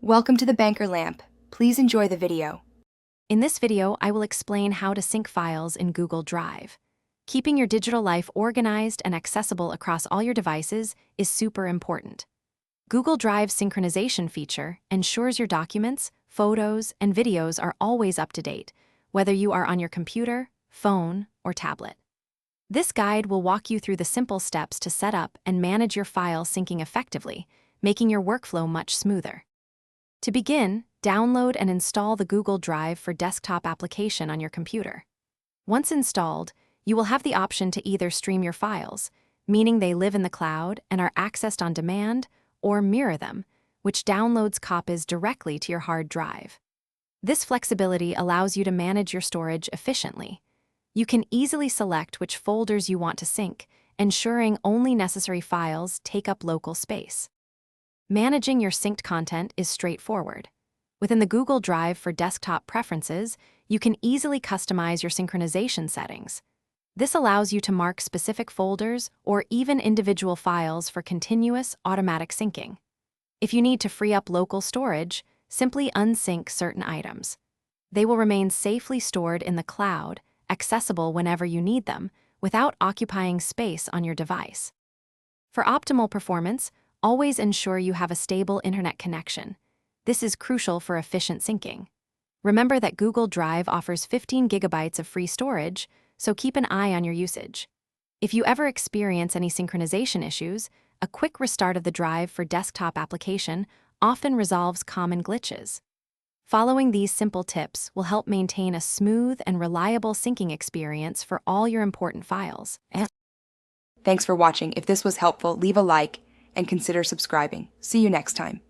Welcome to the Banker Lamp. Please enjoy the video. In this video, I will explain how to sync files in Google Drive. Keeping your digital life organized and accessible across all your devices is super important. Google Drive's synchronization feature ensures your documents, photos, and videos are always up to date, whether you are on your computer, phone, or tablet. This guide will walk you through the simple steps to set up and manage your file syncing effectively, making your workflow much smoother. To begin, download and install the Google Drive for Desktop application on your computer. Once installed, you will have the option to either stream your files, meaning they live in the cloud and are accessed on demand, or mirror them, which downloads copies directly to your hard drive. This flexibility allows you to manage your storage efficiently. You can easily select which folders you want to sync, ensuring only necessary files take up local space. Managing your synced content is straightforward. Within the Google Drive for Desktop preferences, you can easily customize your synchronization settings. This allows you to mark specific folders or even individual files for continuous automatic syncing. If you need to free up local storage, simply unsync certain items. They will remain safely stored in the cloud, accessible whenever you need them, without occupying space on your device. For optimal performance, always ensure you have a stable internet connection. This is crucial for efficient syncing. Remember that Google Drive offers 15 gigabytes of free storage, so keep an eye on your usage. If you ever experience any synchronization issues, a quick restart of the Drive for Desktop application often resolves common glitches. Following these simple tips will help maintain a smooth and reliable syncing experience for all your important files. Thanks for watching. If this was helpful, leave a like and consider subscribing. See you next time.